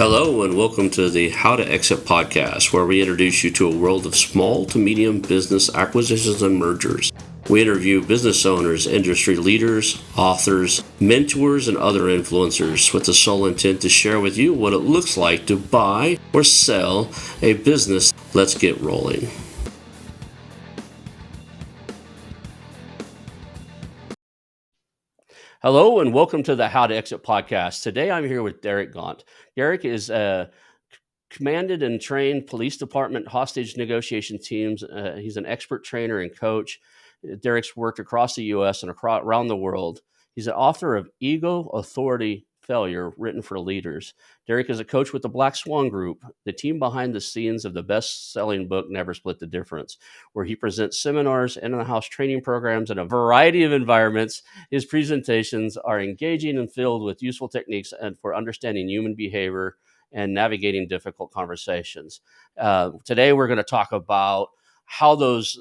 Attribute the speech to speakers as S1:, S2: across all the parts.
S1: Hello and welcome to the How to Exit podcast, where we introduce you to a world of small to medium business acquisitions and mergers. We interview business owners, industry leaders, authors, mentors, and other influencers with the sole intent to share with you what it looks like to buy or sell a business. Let's get rolling. Hello and welcome to the How to Exit podcast. Today I'm here with Derek Gaunt. Derek is commanded and trained police department hostage negotiation teams. He's an expert trainer and coach. Derek's worked across the U.S. and around the world. He's an author of Ego, Authority, Failure, written for leaders. Derek is a coach with the Black Swan Group, the team behind the scenes of the best-selling book, Never Split the Difference, where he presents seminars, in-the-house training programs in a variety of environments. His presentations are engaging and filled with useful techniques and for understanding human behavior and navigating difficult conversations. Today, we're going to talk about how those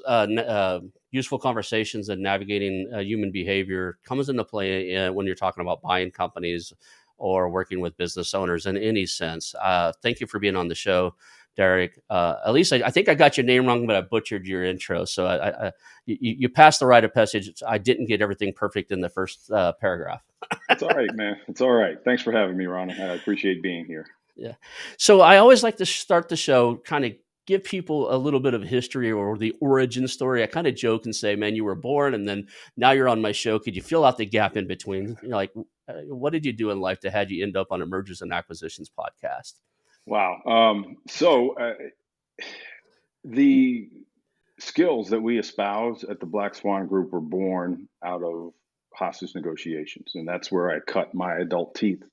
S1: useful conversations and navigating human behavior comes into play when you're talking about buying companies or working with business owners in any sense. Thank you for being on the show, Derek. At least I think I got your name wrong, but I butchered your intro. So you passed the rite of passage. I didn't get everything perfect in the first paragraph.
S2: It's all right, man. It's all right. Thanks for having me, Ron. I appreciate being here.
S1: Yeah. So I always like to start the show, kind of give people a little bit of history or the origin story. I kind of joke and say, man, you were born and then now you're on my show. Could you fill out the gap in between? What did you do in life that had you end up on a mergers and acquisitions podcast?
S2: Wow. The skills that we espouse at the Black Swan Group were born out of hostage negotiations. And that's where I cut my adult teeth.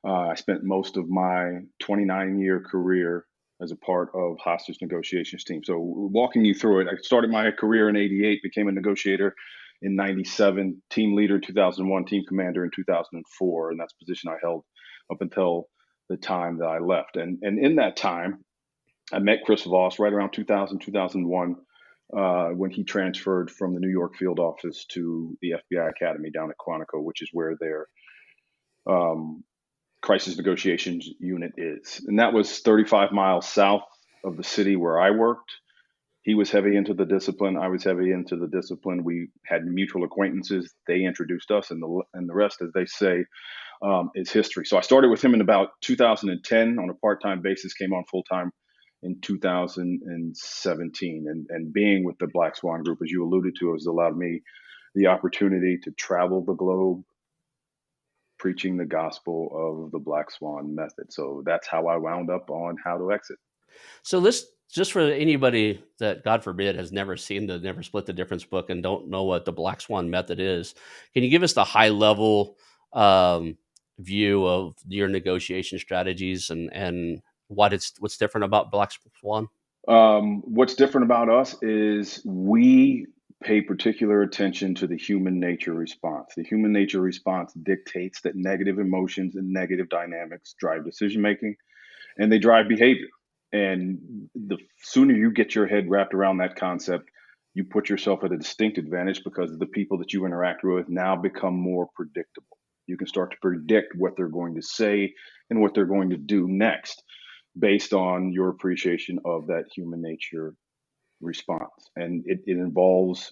S2: I spent most of my 29-year career as a part of hostage negotiations team. So walking you through it, I started my career in 88, became a negotiator in 97, team leader in 2001, team commander in 2004. And that's the position I held up until the time that I left. And in that time, I met Chris Voss right around 2000, 2001, when he transferred from the New York field office to the FBI Academy down at Quantico, which is where their crisis negotiations unit is. And that was 35 miles south of the city where I worked. He was heavy into the discipline. I was heavy into the discipline. We had mutual acquaintances. They introduced us, and the rest, as they say, is history. So I started with him in about 2010 on a part-time basis, came on full-time in 2017. And being with the Black Swan Group, as you alluded to, has allowed me the opportunity to travel the globe, preaching the gospel of the Black Swan method. So that's how I wound up on How to Exit.
S1: So this, just for anybody that, God forbid, has never seen the Never Split the Difference book and don't know what the Black Swan method is, can you give us the high level view of your negotiation strategies and what's different about Black Swan?
S2: What's different about us is we pay particular attention to the human nature response. The human nature response dictates that negative emotions and negative dynamics drive decision making, and they drive behavior. And the sooner you get your head wrapped around that concept, you put yourself at a distinct advantage because the people that you interact with now become more predictable. You can start to predict what they're going to say and what they're going to do next based on your appreciation of that human nature response. And it involves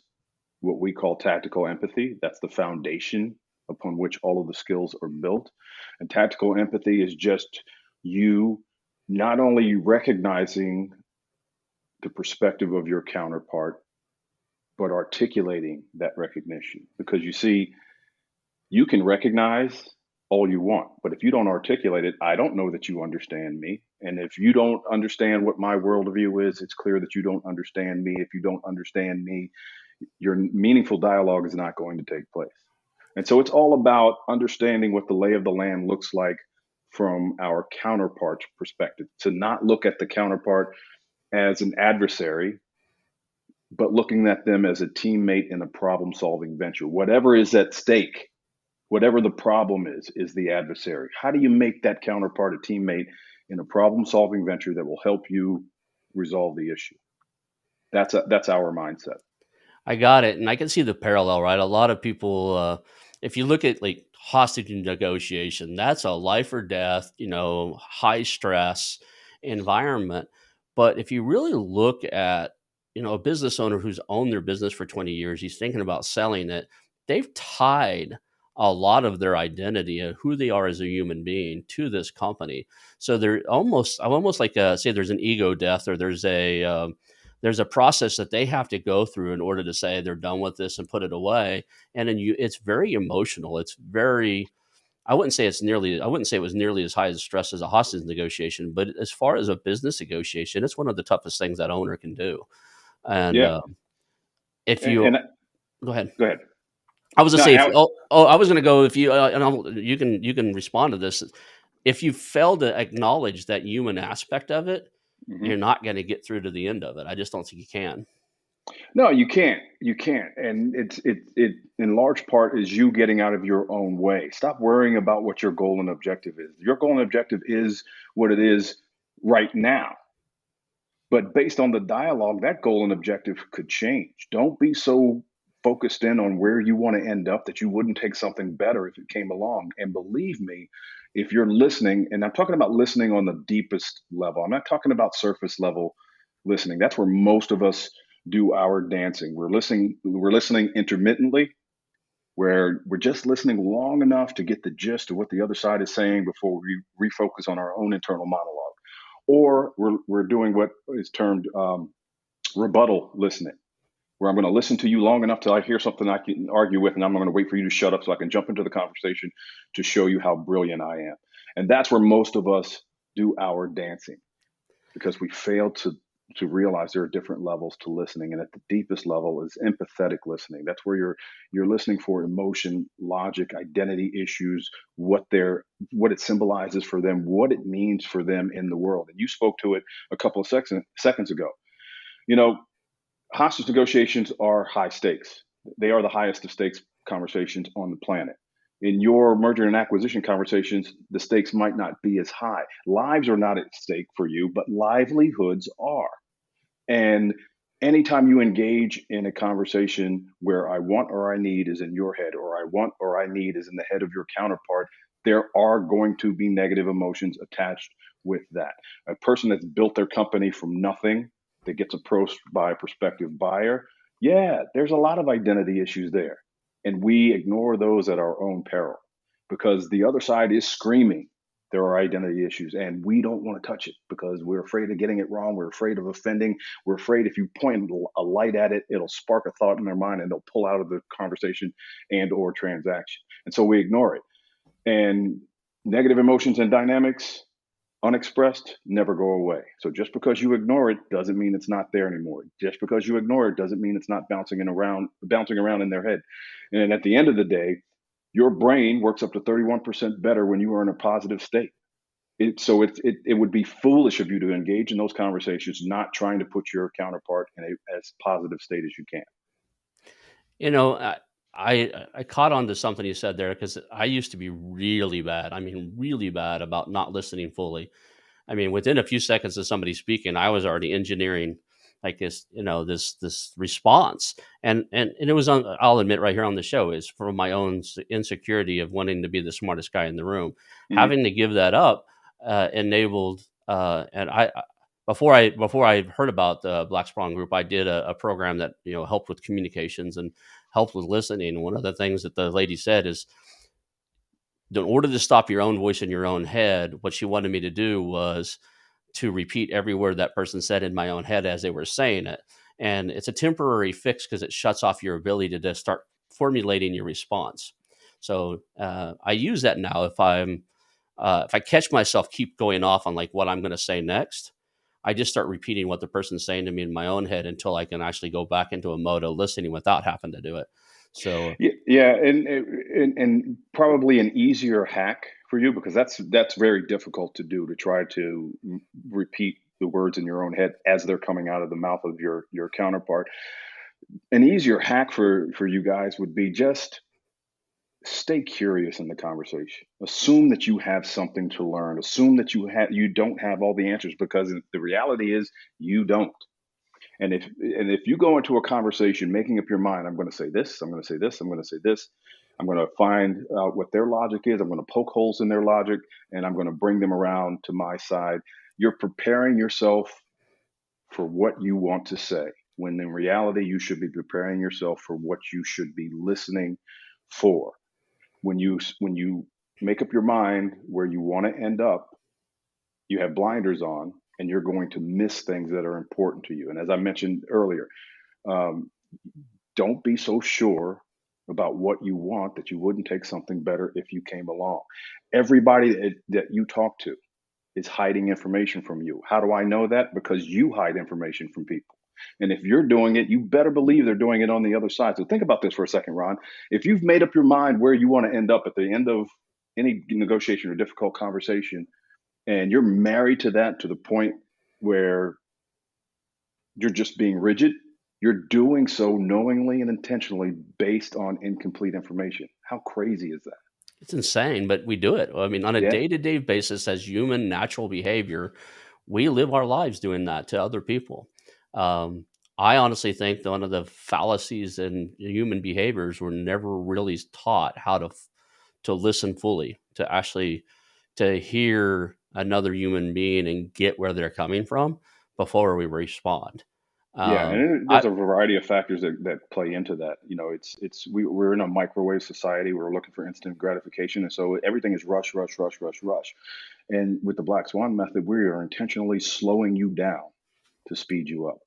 S2: what we call tactical empathy. That's the foundation upon which all of the skills are built. And tactical empathy is just you not only recognizing the perspective of your counterpart, but articulating that recognition. Because you see, you can recognize all you want, but if you don't articulate it, I don't know that you understand me. And if you don't understand what my worldview is, it's clear that you don't understand me. If you don't understand me, your meaningful dialogue is not going to take place. And so it's all about understanding what the lay of the land looks like from our counterpart's perspective, to not look at the counterpart as an adversary, but looking at them as a teammate in a problem solving venture. Whatever is at stake, whatever the problem is the adversary. How do you make that counterpart a teammate in a problem-solving venture that will help you resolve the issue? That's our mindset.
S1: I got it. And I can see the parallel, right? A lot of people, if you look at like hostage negotiation. That's a life or death, high stress environment. But if you really look at, a business owner who's owned their business for 20 years, he's thinking about selling it. They've tied a lot of their identity and who they are as a human being to this company. So I'm almost like, say there's an ego death, or there's a process that they have to go through in order to say they're done with this and put it away. And then it's very emotional. It's very, I wouldn't say it was nearly as high as stress as a hostage negotiation, but as far as a business negotiation, it's one of the toughest things that owner can do. And
S2: Yeah.
S1: if
S2: And
S1: you go ahead.
S2: go ahead.
S1: I was gonna
S2: No,
S1: say if
S2: How,
S1: I was gonna go if you you can respond to this. If you fail to acknowledge that human aspect of it, you're
S2: mhm.
S1: not going to get through to the end of it. I just don't think you can.
S2: No, you can't. You can't. And it in large part is you getting out of your own way. Stop worrying about what your goal and objective is. Your goal and objective is what it is right now. But based on the dialogue, that goal and objective could change. Don't be so focused in on where you want to end up that you wouldn't take something better if it came along. And believe me, if you're listening, and I'm talking about listening on the deepest level, I'm not talking about surface level listening. That's where most of us do our dancing. We're listening intermittently, where we're just listening long enough to get the gist of what the other side is saying before we refocus on our own internal monologue. Or we're doing what is termed rebuttal listening, where I'm going to listen to you long enough till I hear something I can argue with, and I'm going to wait for you to shut up so I can jump into the conversation to show you how brilliant I am. And that's where most of us do our dancing, because we fail to realize there are different levels to listening, and at the deepest level is empathetic listening. That's where you're listening for emotion, logic, identity issues, what it symbolizes for them, what it means for them in the world. And you spoke to it a couple of seconds ago. You know, hostage negotiations are high stakes. They are the highest of stakes conversations on the planet. In your merger and acquisition conversations, the stakes might not be as high. Lives are not at stake for you, but livelihoods are. And anytime you engage in a conversation where I want or I need is in your head, or I want or I need is in the head of your counterpart, there are going to be negative emotions attached with that. A person that's built their company from nothing, that gets approached by a prospective buyer, yeah, there's a lot of identity issues there. And we ignore those at our own peril, because the other side is screaming there are identity issues, and we don't want to touch it because we're afraid of getting it wrong. We're afraid of offending. We're afraid if you point a light at it, it'll spark a thought in their mind and they'll pull out of the conversation and or transaction. And so we ignore it. And negative emotions and dynamics, unexpressed, never go away. So just because you ignore it doesn't mean it's not there anymore. Just because you ignore it doesn't mean it's not bouncing around in their head. And at the end of the day, your brain works up to 31% better when you are in a positive state. So it would be foolish of you to engage in those conversations, not trying to put your counterpart in a as positive state as you can.
S1: You know, I caught on to something you said there, because I used to be really bad. I mean, really bad about not listening fully. I mean, within a few seconds of somebody speaking, I was already engineering like this, this response, and it was on. I'll admit right here on the show is from my own insecurity of wanting to be the smartest guy in the room,
S2: Hmm.
S1: having to give that up enabled. And before I heard about the Black Swan Group, I did a program that helped with communications and helped with listening. And one of the things that the lady said is, in order to stop your own voice in your own head, what she wanted me to do was to repeat every word that person said in my own head as they were saying it. And it's a temporary fix because it shuts off your ability to just start formulating your response. So I use that now if I catch myself keep going off on like what I'm going to say next. I just start repeating what the person's saying to me in my own head until I can actually go back into a mode of listening without having to do it. So
S2: Yeah, and probably an easier hack for you, because that's very difficult to do, to try to repeat the words in your own head as they're coming out of the mouth of your counterpart. An easier hack for you guys would be just stay curious in the conversation. Assume that you have something to learn. Assume that you don't have all the answers, because the reality is you don't. And if you go into a conversation making up your mind, I'm going to say this, I'm going to say this, I'm going to say this, I'm going to find out what their logic is, I'm going to poke holes in their logic, and I'm going to bring them around to my side. You're preparing yourself for what you want to say, when in reality you should be preparing yourself for what you should be listening for. When you make up your mind where you want to end up, you have blinders on, and you're going to miss things that are important to you. And as I mentioned earlier, um, don't be so sure about what you want that you wouldn't take something better if you came along. Everybody that you talk to is hiding information from you. How do I know that? Because you hide information from people. And if you're doing it, you better believe they're doing it on the other side. So think about this for a second, Ron. If you've made up your mind where you want to end up at the end of any negotiation or difficult conversation, and you're married to that to the point where you're just being rigid, you're doing so knowingly and intentionally based on incomplete information. How crazy is that?
S1: It's insane, but we do it. I mean, on a
S2: Yeah.
S1: day-to-day basis as human natural behavior, we live our lives doing that to other people. Um, I honestly think that one of the fallacies in human behaviors, we're never really taught how to listen fully, to actually to hear another human being and get where they're coming from before we respond.
S2: Yeah,
S1: Um,
S2: and
S1: I
S2: there's a variety of factors that play into that. We're in a microwave society. We're looking for instant gratification, and so everything is rush, rush, rush, rush, rush. And with the Black Swan method, we are intentionally slowing you down to speed you up.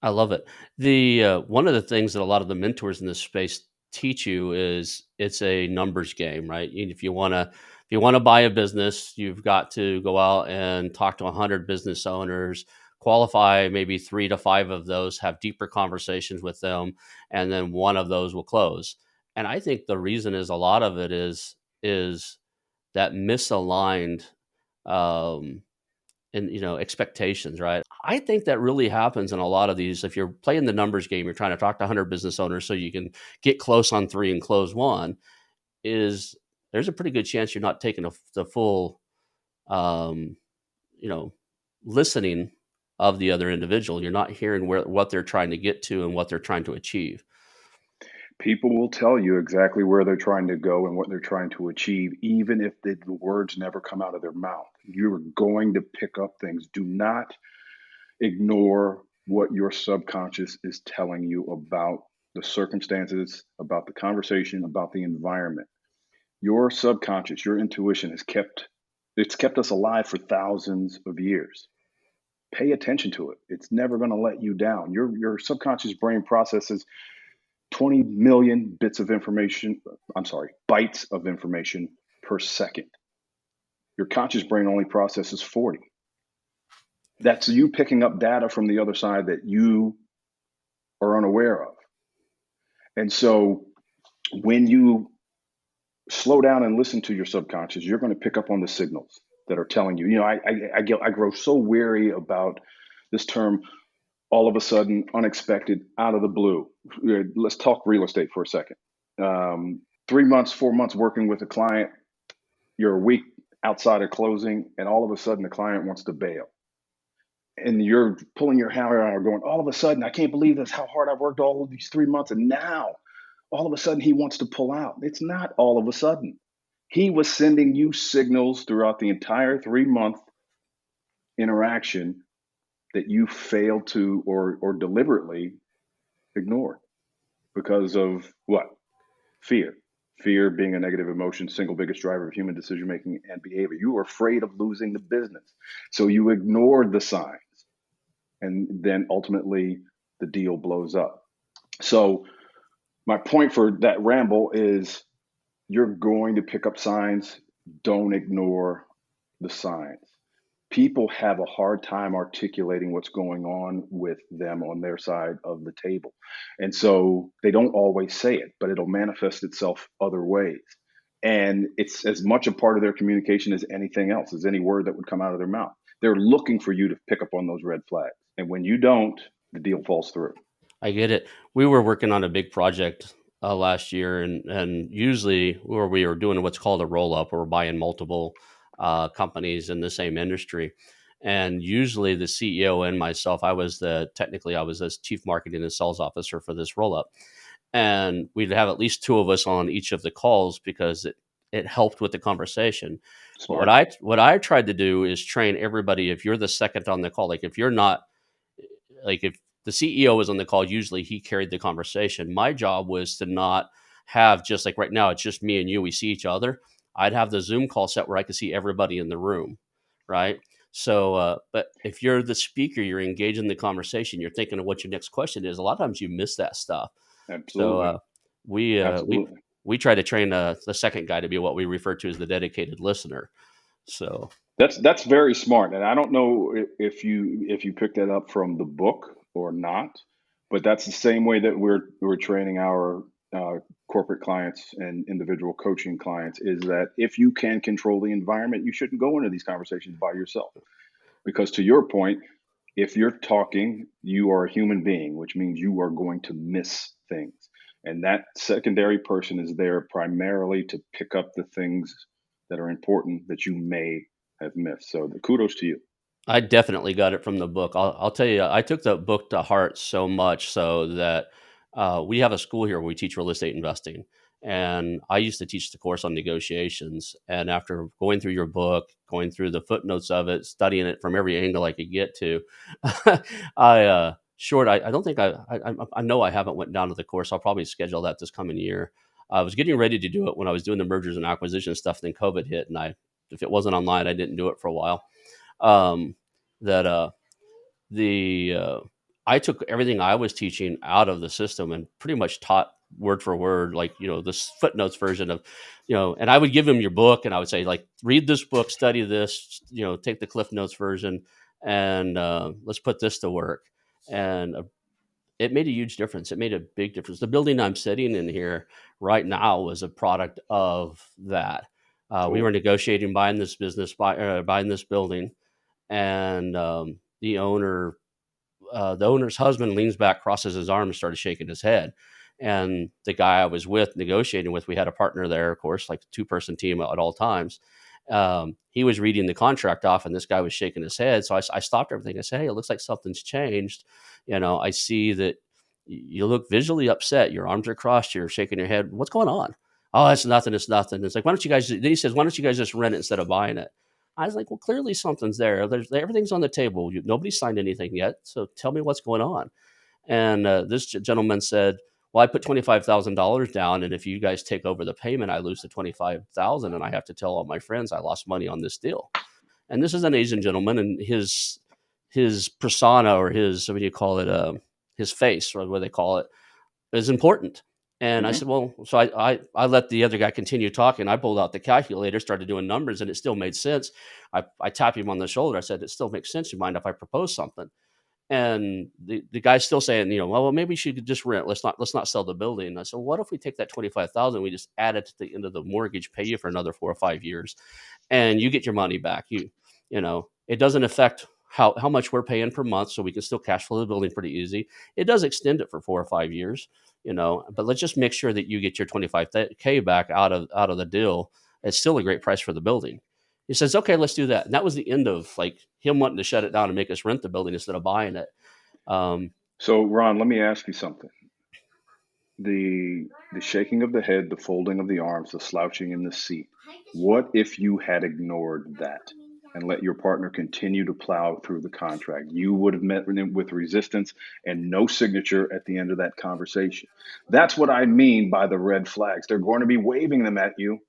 S1: I love it. The one of the things that a lot of the mentors in this space teach you is it's a numbers game, right? If you want to buy a business, you've got to go out and talk to 100 business owners, qualify maybe 3 to 5 of those, have deeper conversations with them, and then one of those will close. And I think the reason is a lot of it is that misaligned um and expectations, right? I think that really happens in a lot of these. If you're playing the numbers game, you're trying to talk to 100 business owners so you can get close on 3 and close 1, is there's a pretty good chance you're not taking the full um you know listening of the other individual. You're not hearing what they're trying to get to and what they're trying to achieve.
S2: People will tell you exactly where they're trying to go and what they're trying to achieve, even if the words never come out of their mouth. You're going to pick up things. Do not ignore what your subconscious is telling you about the circumstances, about the conversation, about the environment. Your subconscious, your intuition it's kept us alive for thousands of years. Pay attention to it. It's never going to let you down. Your subconscious brain processes 20 million bits of information, I'm sorry, bytes of information per second. Your conscious brain only processes 40. That's you picking up data from the other side that you are unaware of. And so when you slow down and listen to your subconscious, you're going to pick up on the signals that are telling you. I grow so weary about this term, all of a sudden, unexpected, out of the blue. Let's talk real estate for a second. 3 months, 4 months working with a client, you're a week outside of closing, and all of a sudden the client wants to bail. And you're pulling your hair out, going, all of a sudden, I can't believe this, how hard I've worked all of these 3 months. And now all of a sudden he wants to pull out. It's not all of a sudden. He was sending you signals throughout the entire 3 month interaction that you failed to or deliberately ignored because of what? Fear. Fear being a negative emotion, single biggest driver of human decision making and behavior. You were afraid of losing the business. So you ignored the signs. And then ultimately the deal blows up. So my point for that ramble is you're going to pick up signs. Don't ignore the signs. People have a hard time articulating what's going on with them on their side of the table. And so they don't always say it, but it'll manifest itself other ways. And it's as much a part of their communication as anything else, as any word that would come out of their mouth. They're looking for you to pick up on those red flags. And when you don't, the deal falls through.
S1: I get it. We were working on a big project last year, and usually where we were doing what's called a roll up, where we're buying multiple companies in the same industry. And usually the CEO and myself, I was the chief marketing and sales officer for this roll up. And we'd have at least two of us on each of the calls because it helped with the conversation. But
S2: Smart.
S1: what I tried to do is train everybody. If you're the second on the call, like if you're not, like if the CEO was on the call, usually he carried the conversation. My job was to not have, just like right now, it's just me and you, we see each other. I'd have the Zoom call set where I could see everybody in the room, right? So, but if you're the speaker, you're engaged in the conversation, you're thinking of what your next question is. A lot of times you miss that stuff. So,
S2: Absolutely.
S1: we uh, we
S2: Absolutely.
S1: we try to train the second guy to be what we refer to as the dedicated listener. So,
S2: That's very smart, and I don't know if you picked that up from the book or not, but that's the same way that we're training our corporate clients and individual coaching clients. Is that if you can control the environment, you shouldn't go into these conversations by yourself. Because to your point, if you're talking, you are a human being, which means you are going to miss things. And that secondary person is there primarily to pick up the things that are important that you may have missed. So the kudos to you.
S1: I definitely got it from the book. I'll tell you, I took the book to heart so much so that we have a school here where we teach real estate investing. And I used to teach the course on negotiations. And after going through your book, going through the footnotes of it, studying it from every angle I could get to, I don't think I know I haven't went down to the course. I'll probably schedule that this coming year. I was getting ready to do it when I was doing the mergers and acquisition stuff. Then COVID hit, and if it wasn't online, I didn't do it for a while. Um, that the I took everything I was teaching out of the system and pretty much taught word for word, like the footnotes version of, and I would give them your book and I would say like, read this book, study this, take the Cliff Notes version, and let's put this to work. And it made a huge difference. It made a big difference. The building I'm sitting in here right now was a product of that. We were
S2: Cool.
S1: negotiating buying this building, and the owner's husband leans back, crosses his arms, and started shaking his head. And the guy I was with, negotiating with, we had a partner there, of course, like a two-person team at all times. He was reading the contract off, and this guy was shaking his head. So I stopped everything. I said, "Hey, it looks like something's changed. I see that you look visually upset. Your arms are crossed. You're shaking your head. What's going on?" "Oh, it's nothing. It's nothing." It's like, "Why don't you guys?" Then he says, "Why don't you guys just rent it instead of buying it?" I was like, "Well, clearly something's there. Everything's on the table. Nobody signed anything yet. So tell me what's going on." And this gentleman said, "Well, I put $25,000 down, and if you guys take over the payment, I lose the 25,000, and I have to tell all my friends I lost money on this deal." And this is an Asian gentleman, and his persona, or his, what do you call it, his face, or what they call it, is important. And I
S2: Hmm.
S1: said, "Well," so I let the other guy continue talking. I pulled out the calculator, started doing numbers, and it still made sense. I tapped him on the shoulder. I said, "It still makes sense. You mind if I propose something?" And the guy's still saying, "Well, maybe she could just rent. Let's not sell the building." And I said, "What if we take that 25,000, we just add it to the end of the mortgage, pay you for another 4 or 5 years, and you get your money back. It doesn't affect how much we're paying per month, so we can still cash flow the building pretty easy. It does extend it for 4 or 5 years, but let's just make sure that you get your 25K back out of the deal. It's still a great price for the building." He says, "Okay, let's do that." And that was the end of like him wanting to shut it down and make us rent the building instead of buying it. Um,
S2: So Ron, let me ask you something. The shaking of the head, the folding of the arms, the slouching in the seat. What if you had ignored that and let your partner continue to plow through the contract? You would have met with resistance and no signature at the end of that conversation. That's what I mean by the red flags. They're going to be waving them at you.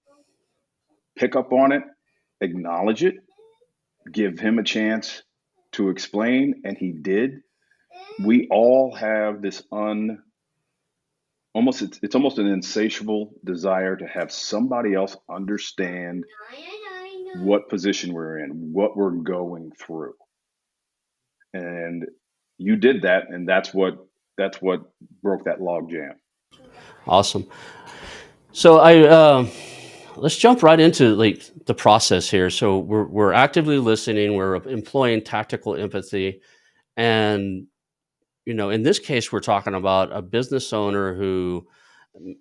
S2: Pick up on it, acknowledge it, give him a chance to explain, and he did. We all have this almost it's almost an insatiable desire to have somebody else understand what position we're in, what we're going through. And you did that, and that's what broke that log jam.
S1: awesome. So let's jump right into like the process here. So we're actively listening. We're employing tactical empathy, and in this case, we're talking about a business owner who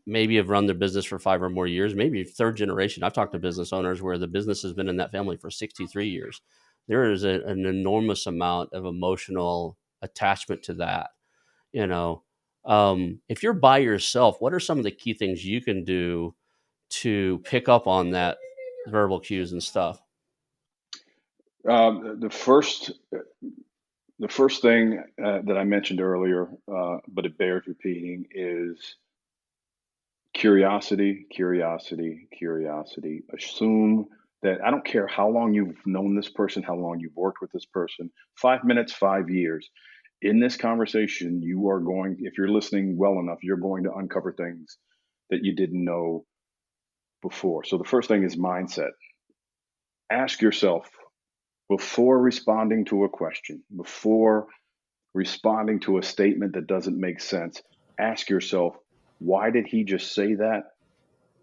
S1: maybe have run their business for 5 or more years, maybe third generation. I've talked to business owners where the business has been in that family for 63 years. there is an enormous amount of emotional attachment to that. You know, if you're by yourself, what are some of the key things you can do to pick up on that verbal cues and stuff?
S2: Um, the first the first thing that I mentioned earlier, but it bears repeating, is curiosity, curiosity, curiosity. Assume that I don't care how long you've known this person, how long you've worked with this person, 5 minutes, 5 years. In this conversation, you are going, if you're listening well enough, you're going to uncover things that you didn't know before. So the first thing is mindset. Ask yourself before responding to a question, before responding to a statement that doesn't make sense, ask yourself, why did he just say that?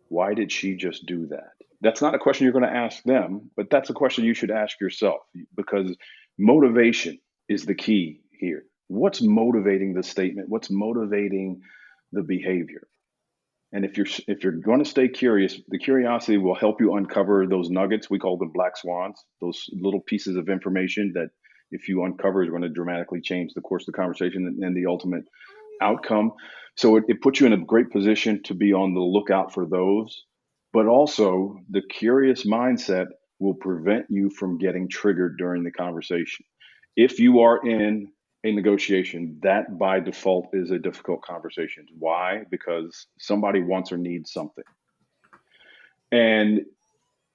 S2: Why did she just do that? That's not a question you're going to ask them, but that's a question you should ask yourself, because motivation is the key here. What's motivating the statement? What's motivating the behavior? And if you're going to stay curious, the curiosity will help you uncover those nuggets. We call them black swans, those little pieces of information that if you uncover is going to dramatically change the course of the conversation and the ultimate outcome. So it puts you in a great position to be on the lookout for those. But also, the curious mindset will prevent you from getting triggered during the conversation. If you are in a negotiation, that by default is a difficult conversation. Why? Because somebody wants or needs something. And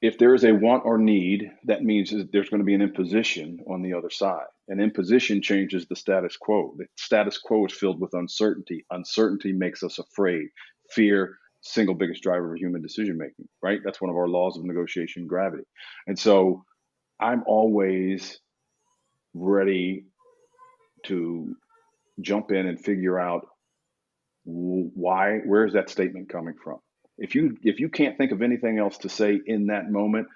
S2: if there is a want or need, that means that there's going to be an imposition on the other side. An imposition changes the status quo. The status quo is filled with uncertainty. Uncertainty makes us afraid. Fear, single biggest driver of human decision making, right? That's one of our laws of negotiation, gravity. And so I'm always ready to jump in and figure out where is that statement coming from. If you can't think of anything else to say in that moment,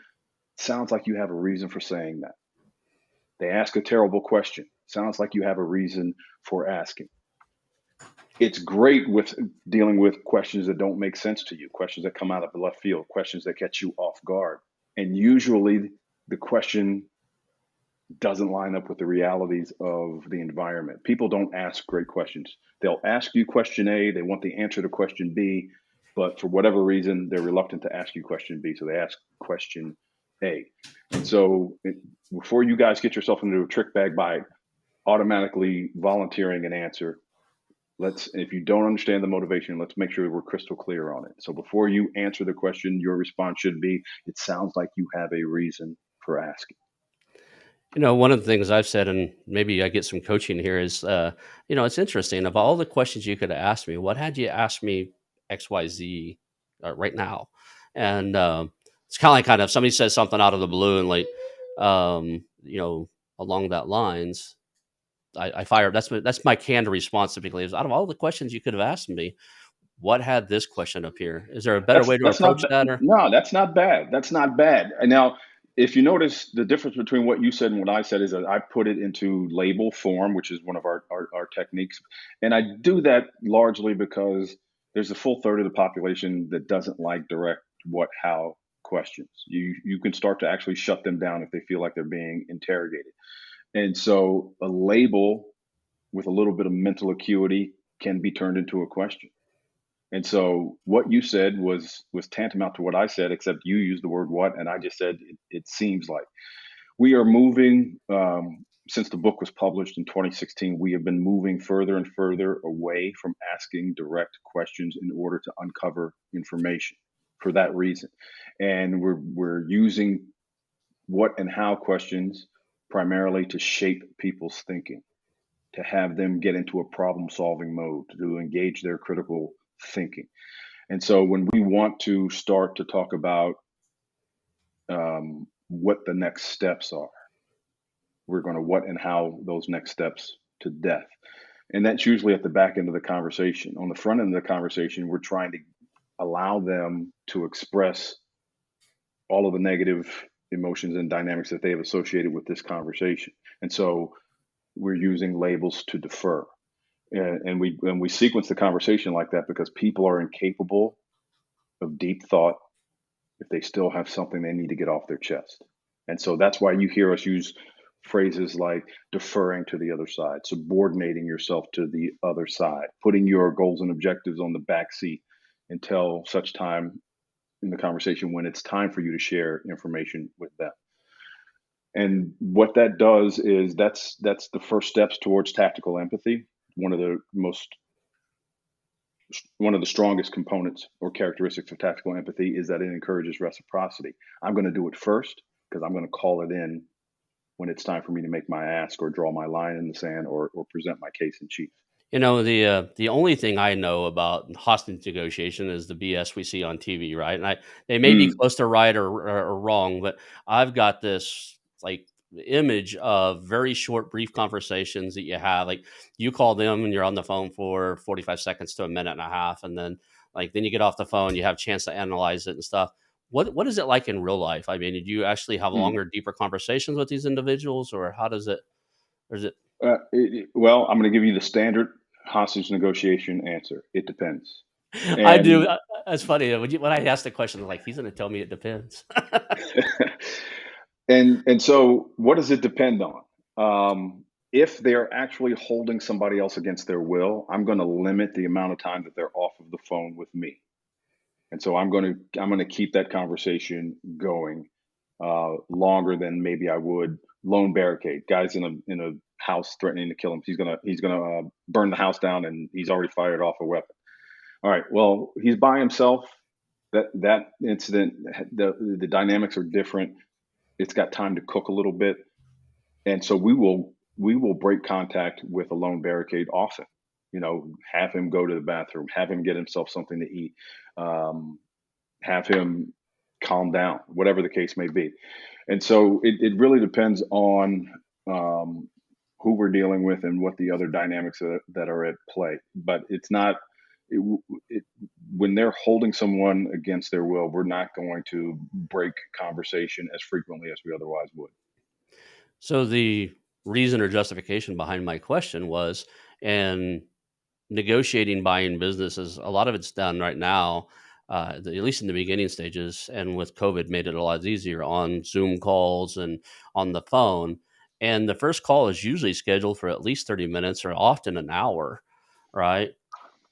S2: sounds like you have a reason for saying that. They ask a terrible question. Sounds like you have a reason for asking. It's great with dealing with questions that don't make sense to you, questions that come out of the left field, questions that catch you off guard. And usually the question doesn't line up with the realities of the environment. People don't ask great questions. They'll ask you question A, they want the answer to question B, but for whatever reason, they're reluctant to ask you question B, so they ask question A. And so before you guys get yourself into a trick bag by automatically volunteering an answer, if you don't understand the motivation, let's make sure we're crystal clear on it. So before you answer the question, your response should be, it sounds like you have a reason for asking.
S1: One of the things I've said, and maybe I get some coaching here, is, it's interesting. Of all the questions you could have asked me, what had you ask me XYZ right now? And it's kind of somebody says something out of the blue and along that lines, I fire. That's my canned response typically is out of all the questions you could have asked me, what had this question up here? Is there a better way to
S2: That's not
S1: approach that? Or
S2: no, that's not bad. That's not bad. And now, if you notice, the difference between what you said and what I said is that I put it into label form, which is one of our techniques, and I do that largely because there's a full third of the population that doesn't like direct what how questions. You can start to actually shut them down if they feel like they're being interrogated. And so a label with a little bit of mental acuity can be turned into a question. And so what you said was tantamount to what I said, except you used the word what, and I just said it seems like. We are moving, since the book was published in 2016, we have been moving further and further away from asking direct questions in order to uncover information for that reason. And we're using what and how questions primarily to shape people's thinking, to have them get into a problem solving mode, to engage their critical thinking. And so when we want to start to talk about what the next steps are, we're going to what and how those next steps to death. And that's usually at the back end of the conversation. On the front end of the conversation, we're trying to allow them to express all of the negative emotions and dynamics that they have associated with this conversation. And so we're using labels to defer. And we sequence the conversation like that because people are incapable of deep thought if they still have something they need to get off their chest. And so that's why you hear us use phrases like deferring to the other side, subordinating yourself to the other side, putting your goals and objectives on the back seat until such time in the conversation when it's time for you to share information with them. And what that does is that's the first steps towards tactical empathy. One of the most one of the strongest components or characteristics of tactical empathy is that it encourages reciprocity. I'm going to do it first because I'm going to call it in when it's time for me to make my ask or draw my line in the sand or present my case in chief.
S1: The only thing I know about hostage negotiation is the BS we see on TV, right? And they may be
S2: Mm,
S1: close to right or wrong, but I've got this like image of very short, brief conversations that you have. Like you call them and you're on the phone for 45 seconds to a minute and a half, and then you get off the phone, you have a chance to analyze it and stuff. What is it like in real life? I mean, do you actually have
S2: mm.
S1: longer, deeper conversations with these individuals, or how does it? Or is it?
S2: Well, I'm going to give you the standard hostage negotiation answer. It depends.
S1: I do.
S2: And
S1: That's funny. When I asked the question, like, he's going to tell me it depends.
S2: and so what does it depend on? If they're actually holding somebody else against their will, I'm going to limit the amount of time that they're off of the phone with me. And so I'm going to keep that conversation going longer than maybe I would lone barricade. Guys in a house threatening to kill him. He's gonna burn the house down, and he's already fired off a weapon. All right. Well, he's by himself. That incident, the dynamics are different. It's got time to cook a little bit, and so we will break contact with a lone barricade often. Have him go to the bathroom, have him get himself something to eat, um, have him calm down, whatever the case may be. And so it really depends on um, who we're dealing with and what the other dynamics that are at play. But it's not, it, it, when they're holding someone against their will, we're not going to break conversation as frequently as we otherwise would.
S1: So the reason or justification behind my question was, and negotiating buying businesses, a lot of it's done right now, at least in the beginning stages, and with COVID made it a lot easier on Zoom calls and on the phone. And the first call is usually scheduled for at least 30 minutes or often an hour, right?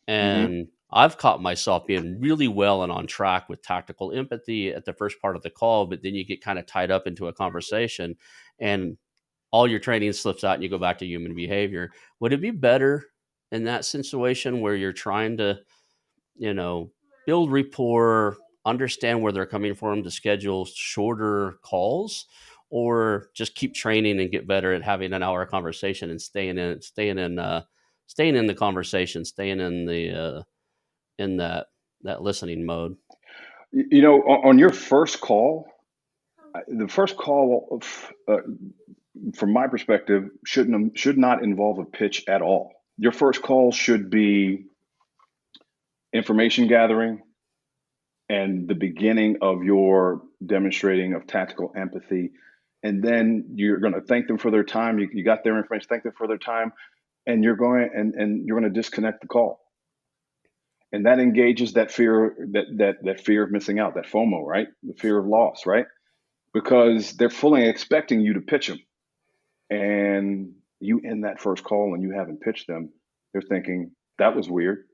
S2: Hmm.
S1: And I've caught myself being really well and on track with tactical empathy at the first part of the call, but then you get kind of tied up into a conversation and all your training slips out and you go back to human behavior. Would it be better in that situation where you're trying to, you know, build rapport, understand where they're coming from to schedule shorter calls, or just keep training and get better at having an hour conversation and staying in the conversation, staying in in that listening mode?
S2: On your first call, the first call, from my perspective, should not involve a pitch at all. Your first call should be information gathering and the beginning of your demonstrating of tactical empathy. And then you're going to thank them for their time. You got their information, thank them for their time, and you're going to disconnect the call. And that engages that fear, that fear of missing out, that FOMO, right? The fear of loss, right? Because they're fully expecting you to pitch them, and you end that first call and you haven't pitched them. They're thinking that was weird.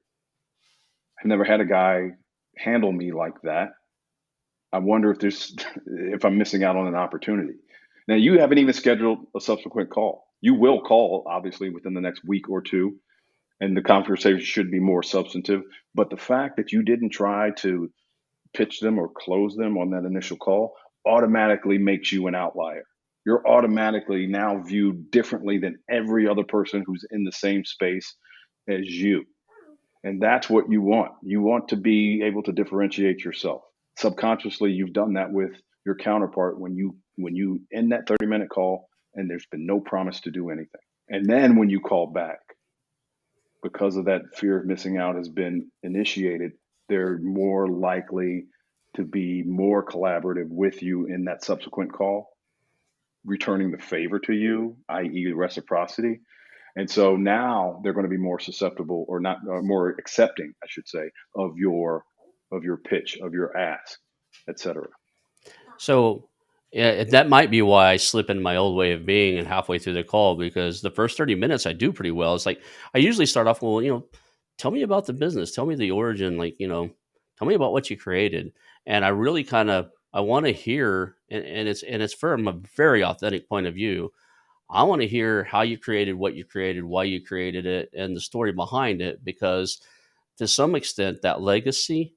S2: I've never had a guy handle me like that. I wonder if I'm missing out on an opportunity. Now you haven't even scheduled a subsequent call. You will call obviously within the next week or two, and the conversation should be more substantive. But the fact that you didn't try to pitch them or close them on that initial call automatically makes you an outlier. You're automatically now viewed differently than every other person who's in the same space as you. And that's what you want. You want to be able to differentiate yourself. Subconsciously, you've done that with your counterpart when you end that 30-minute call and there's been no promise to do anything. And then when you call back, because of that fear of missing out has been initiated, they're more likely to be more collaborative with you in that subsequent call, returning the favor to you, i.e., reciprocity. And so now they're going to be more susceptible, or not, more accepting, I should say, of your pitch, of your ask, etc.
S1: So Yeah, that might be why I slip in my old way of being and halfway through the call, because the first 30 minutes I do pretty well. It's like I usually start off, well, tell me about the business, tell me the origin, like, tell me about what you created. And I really kind of I want to hear, and it's from a very authentic point of view. I want to hear how you created what you created, why you created it, and the story behind it, because to some extent that legacy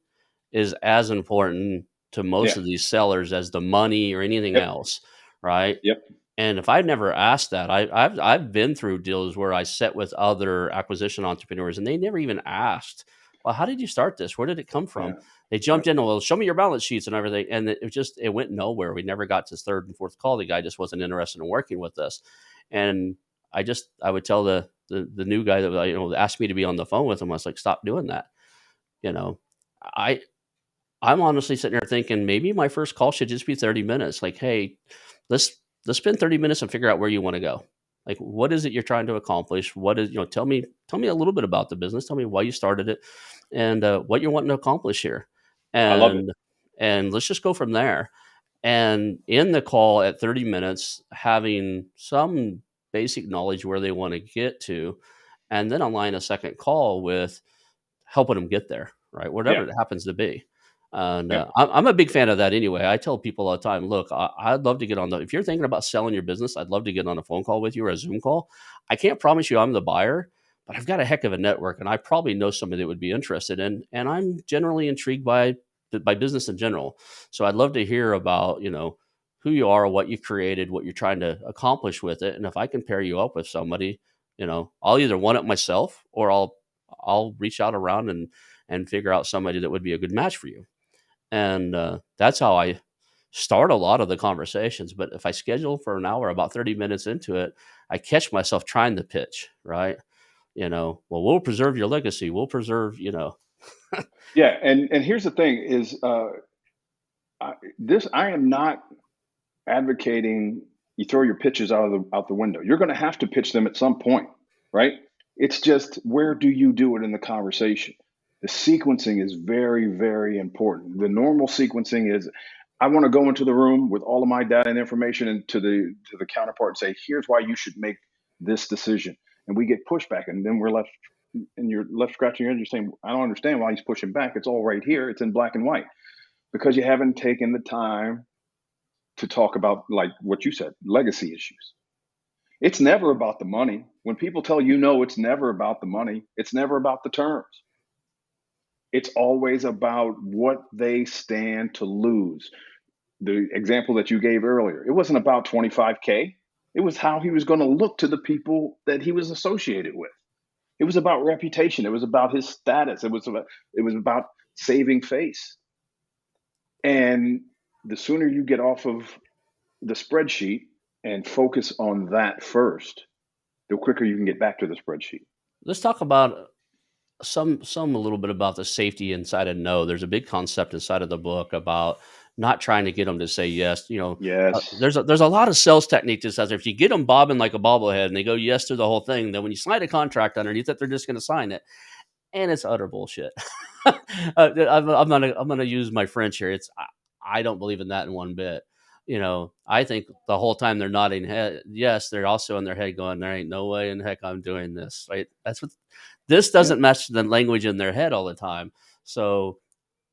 S1: is as important to most
S2: Yeah.
S1: of these sellers as the money or anything
S2: Yep.
S1: else, right?
S2: Yep.
S1: And if I'd never asked that, I've been through deals where I sat with other acquisition entrepreneurs and they never even asked, "Well, how did you start this? Where did it come
S2: Yeah.
S1: from?" They
S2: Yep.
S1: jumped in, "Well, show me your balance sheets and everything," and it went nowhere. We never got to third and fourth call. The guy just wasn't interested in working with us, and I would tell the new guy that asked me to be on the phone with him. I was like, "Stop doing that." You know, I I'm honestly sitting there thinking maybe my first call should just be 30 minutes. Like, hey, let's let's spend 30 minutes and figure out where you want to go. Like, what is it you're trying to accomplish? What is, tell me a little bit about the business. Tell me why you started it, and what you're wanting to accomplish here.
S2: I love it.
S1: And let's just go from there. And in the call at 30 minutes, having some basic knowledge where they want to get to, and then align a second call with helping them get there, right? Whatever
S2: Yeah.
S1: it happens to be. And
S2: Yeah.
S1: I'm a big fan of that anyway. I tell people all the time, look, I'd love to get on if you're thinking about selling your business, I'd love to get on a phone call with you or a Zoom call. I can't promise you I'm the buyer, but I've got a heck of a network and I probably know somebody that would be interested in. And I'm generally intrigued by business in general. So I'd love to hear about, who you are, what you created, what you're trying to accomplish with it. And if I can pair you up with somebody, I'll either want it myself or I'll reach out around and figure out somebody that would be a good match for you. And that's how I start a lot of the conversations. But if I schedule for an hour, about 30 minutes into it, I catch myself trying to pitch, right? Well, we'll preserve your legacy. We'll preserve,
S2: Yeah. And here's the thing: is I am not advocating you throw your pitches out the window. You're going to have to pitch them at some point, right? It's just where do you do it in the conversation? The sequencing is very, very important. The normal sequencing is I want to go into the room with all of my data and information and to the counterpart and say, here's why you should make this decision. And we get pushback, and then we're left and you're left scratching your head. You're saying, I don't understand why he's pushing back. It's all right here. It's in black and white because you haven't taken the time to talk about, like what you said, legacy issues. It's never about the money. When people tell you no, it's never about the money. It's never about the terms. It's always about what they stand to lose. The example that you gave earlier, it wasn't about 25K. It was how he was going to look to the people that he was associated with. It was about reputation. It was about his status. It was about saving face. And the sooner you get off of the spreadsheet and focus on that first, the quicker you can get back to the spreadsheet.
S1: let's talk about some a little bit about the safety inside of no. There's a big concept inside of the book about not trying to get them to say yes.
S2: Yes.
S1: There's a lot of sales technique that says if you get them bobbing like a bobblehead and they go yes to the whole thing, then when you sign a contract underneath it, they're just going to sign it, and it's utter bullshit. I'm gonna use my French here. I don't believe in that in one bit. I think the whole time they're nodding head, yes, they're also in their head going, "There ain't no way in heck I'm doing this." Right? That's what this
S2: Yeah.
S1: doesn't match the language in their head all the time. So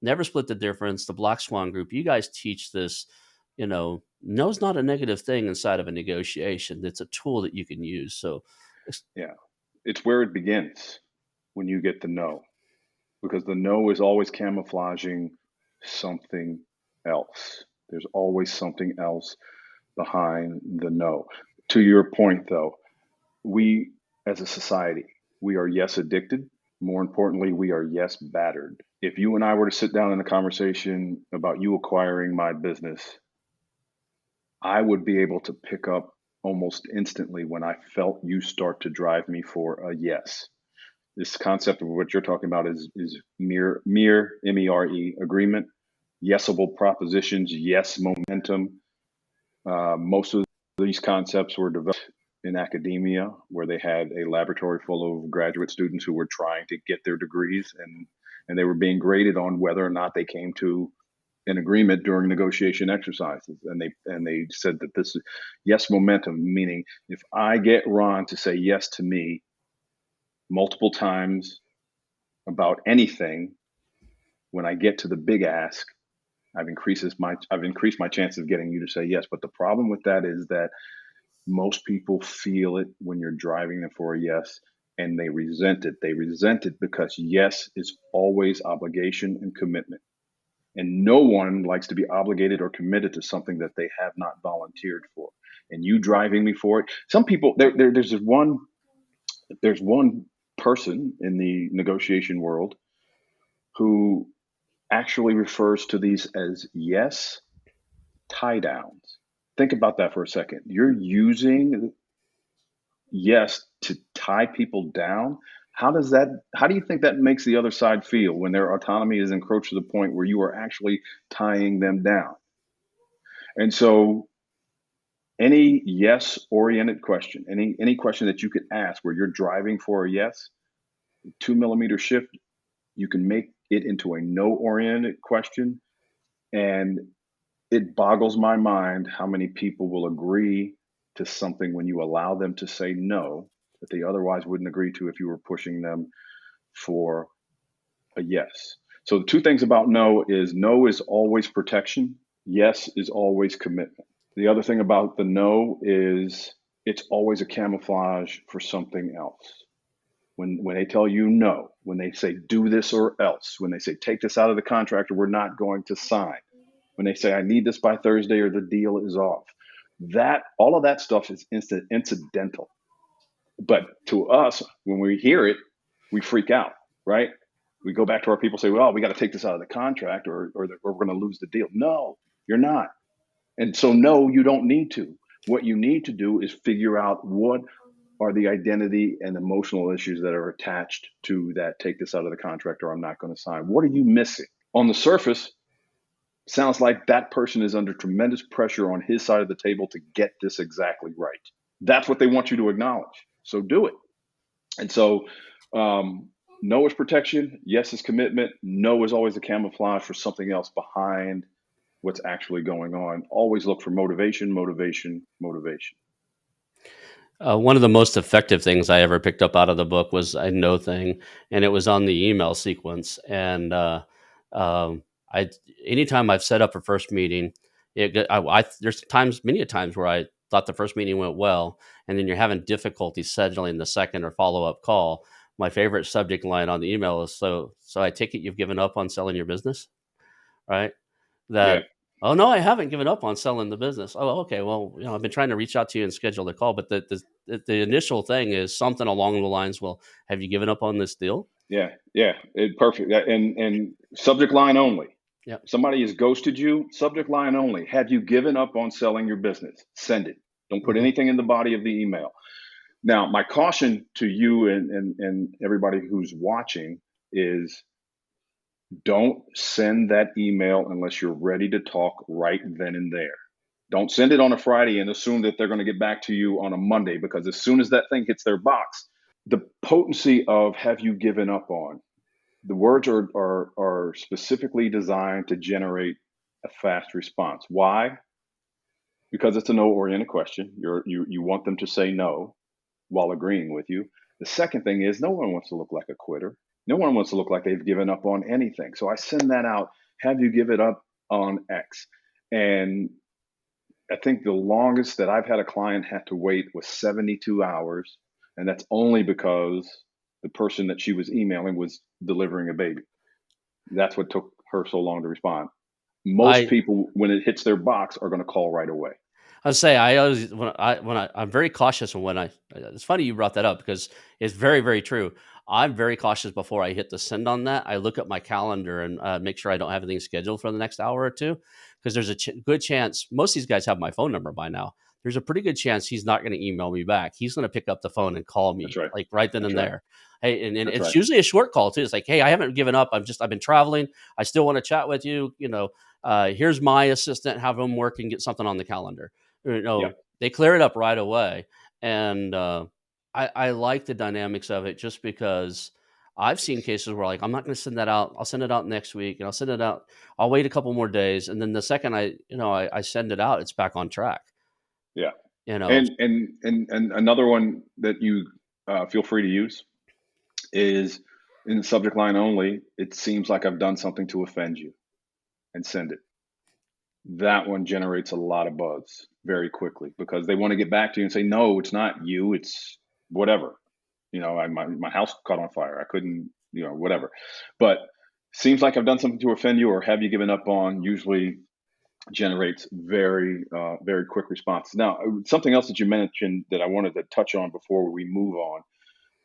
S1: never split the difference. The Black Swan Group, you guys teach this. No's not a negative thing inside of a negotiation. It's a tool that you can use. So
S2: Yeah. It's where it begins when you get the no, because the no is always camouflaging something else. There's always something else behind the no. To your point, though, we as a society, we are yes addicted. More importantly, we are yes battered. If you and I were to sit down in a conversation about you acquiring my business, I would be able to pick up almost instantly when I felt you start to drive me for a yes. This concept of what you're talking about is mere MERE agreement, yesable propositions, yes momentum. Most of these concepts were developed in academia, where they had a laboratory full of graduate students who were trying to get their degrees, and they were being graded on whether or not they came to an agreement during negotiation exercises, and they said that this is yes momentum, meaning if I get Ron to say yes to me multiple times about anything, when I get to the big ask, I've increased my chances of getting you to say yes. But the problem with that is that most people feel it when you're driving them for a yes, and they resent it. They resent it because yes is always obligation and commitment. And no one likes to be obligated or committed to something that they have not volunteered for. And you driving me for it. Some people there's one person in the negotiation world who actually refers to these as yes tie downs. Think about that for a second. You're using yes to tie people down. How do you think that makes the other side feel when their autonomy is encroached to the point where you are actually tying them down? And so any yes oriented question, any question that you could ask where you're driving for a yes, 2 millimeter shift, you can make it into a no oriented question. And it boggles my mind how many people will agree to something when you allow them to say no that they otherwise wouldn't agree to if you were pushing them for a yes. So the two things about no is always protection, yes is always commitment. The other thing about the no is it's always a camouflage for something else. When they tell you no, when they say do this or else, when they say take this out of the contract or we're not going to sign, when they say I need this by Thursday or the deal is off, that all of that stuff is incidental. But to us, when we hear it, we freak out, right? We go back to our people, say, well, we got to take this out of the contract or we're going to lose the deal. No, you're not. And so, no, you don't need to. What you need to do is figure out what are the identity and emotional issues that are attached to that take this out of the contract or I'm not going to sign. What are you missing? On the surface, sounds like that person is under tremendous pressure on his side of the table to get this exactly right. That's what they want you to acknowledge. So do it. And so, no is protection. Yes is commitment. No is always a camouflage for something else behind what's actually going on. Always look for motivation, motivation, motivation.
S1: One of the most effective things I ever picked up out of the book was a no thing, and it was on the email sequence. And I, anytime I've set up a first meeting, there's times, many a times where I thought the first meeting went well, and then you're having difficulty scheduling the second or follow up call. My favorite subject line on the email is so I take it you've given up on selling your business, right?
S2: Yeah,
S1: That, oh no, I haven't given up on selling the business. Oh, okay. Well, I've been trying to reach out to you and schedule the call, but the initial thing is something along the lines, well, have you given up on this deal?
S2: yeah, yeah. Perfect. And subject line only.
S1: Yeah.
S2: Somebody has ghosted you. Subject line only. Have you given up on selling your business? Send it. Don't put
S1: Hmm.
S2: anything in the body of the email. Now, my caution to you and everybody who's watching is don't send that email unless you're ready to talk right then and there. Don't send it on a Friday and assume that they're going to get back to you on a Monday, because as soon as that thing hits their box, the potency of have you given up on, the words are specifically designed to generate a fast response. Why? Because it's a no oriented question. You want them to say no while agreeing with you. The second thing is no one wants to look like a quitter. No one wants to look like they've given up on anything. So I send that out. Have you given up on X? And I think the longest that I've had a client have to wait was 72 hours. And that's only because the person that she was emailing was delivering a baby. That's what took her so long to respond. Most
S1: I
S2: people, when it hits their box, are going to call right away.
S1: I say I always I'm very cautious when I. It's funny you brought that up because it's very very true. I'm very cautious before I hit the send on that. I look at my calendar and make sure I don't have anything scheduled for the next hour or two, because there's a good chance most of these guys have my phone number by now. There's a pretty good chance he's not going to email me back. He's going to pick up the phone and call
S2: That's
S1: me
S2: right.
S1: like right then
S2: That's
S1: and
S2: right.
S1: there. Hey, and
S2: That's
S1: it's
S2: right.
S1: usually a short call too. It's like, hey, I haven't given up. I've been traveling. I still want to chat with you. Here's my assistant. Have him work and get something on the calendar.
S2: Yep.
S1: They clear it up right away. And I like the dynamics of it just because I've seen cases where like I'm not going to send that out. I'll send it out next week, and I'll send it out. I'll wait a couple more days, and then the second I send it out, it's back on track.
S2: Yeah.
S1: You know,
S2: And another one that you feel free to use is in the subject line only. It seems like I've done something to offend you, and send it. That one generates a lot of buzz very quickly because they want to get back to you and say, no, it's not you, it's whatever. My house caught on fire. I couldn't, whatever. But seems like I've done something to offend you, or have you given up on, usually generates very quick response. Now, something else that you mentioned that I wanted to touch on before we move on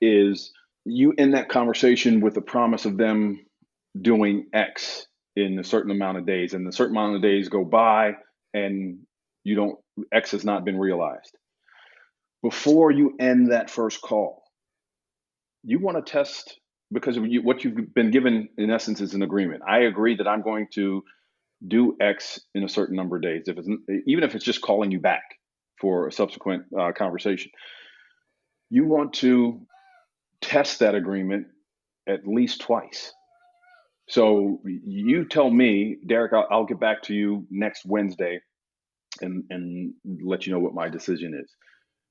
S2: is you end that conversation with the promise of them doing X in a certain amount of days, and a certain amount of days go by, and you don't X has not been realized. Before you end that first call, you want to test, because what you've been given in essence is an agreement. I agree that I'm going to do X in a certain number of days. Even if it's just calling you back for a subsequent conversation, you want to test that agreement at least twice. So you tell me, Derek, I'll get back to you next Wednesday and let you know what my decision is.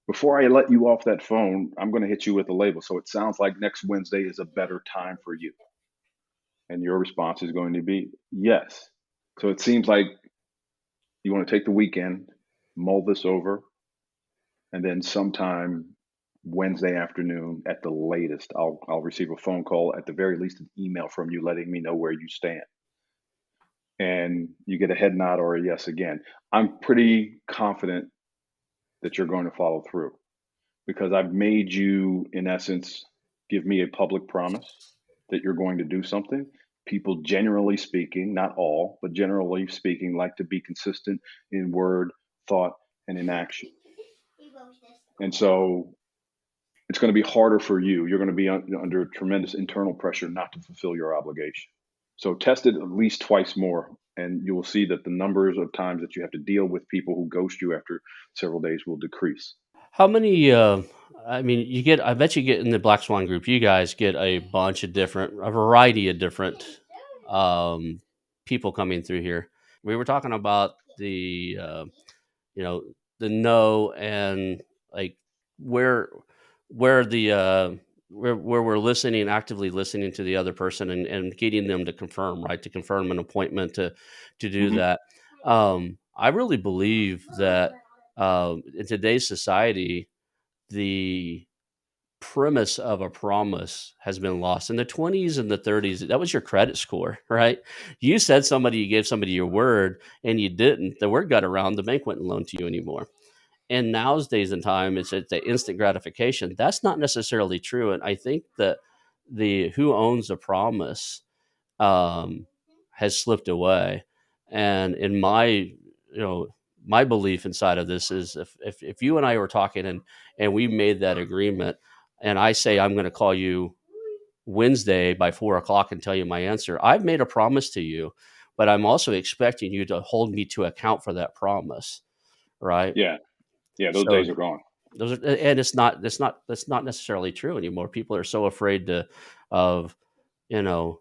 S2: Before I let you off that phone, I'm going to hit you with a label. So it sounds like next Wednesday is a better time for you. And your response is going to be yes. So it seems like you want to take the weekend, mull this over, and then sometime Wednesday afternoon at the latest, I'll receive a phone call, at the very least an email from you letting me know where you stand. And you get a head nod or a yes again. I'm pretty confident that you're going to follow through, because I've made you, in essence, give me a public promise that you're going to do something. People, generally speaking, not all, but generally speaking, like to be consistent in word, thought, and in action. And so it's going to be harder for you. You're going to be under tremendous internal pressure not to fulfill your obligation. So test it at least twice more, and you will see that the numbers of times that you have to deal with people who ghost you after several days will decrease.
S1: how many? I mean, I bet you get in the Black Swan Group. You guys get a variety of different um, people coming through here. We were talking about you know, the no, and like where where the where we're listening, actively listening to the other person, and getting them to confirm, right, to confirm an appointment to do
S2: Hmm.
S1: that. I really believe that in today's society, the premise of a promise has been lost. In the 20s and the 30s, that was your credit score, right? You gave somebody your word, and you didn't. The word got around, the bank wouldn't loan to you anymore. And now's days and time, it's the instant gratification. That's not necessarily true. And I think that the who owns a promise um, has slipped away. And in my belief inside of this is, if you and I were talking, and we made that agreement, and I say I'm going to call you Wednesday by 4 o'clock and tell you my answer, I've made a promise to you, but I'm also expecting you to hold me to account for that promise, right?
S2: Yeah, yeah, those
S1: So
S2: days are gone.
S1: and that's not necessarily true anymore. People are so afraid of you know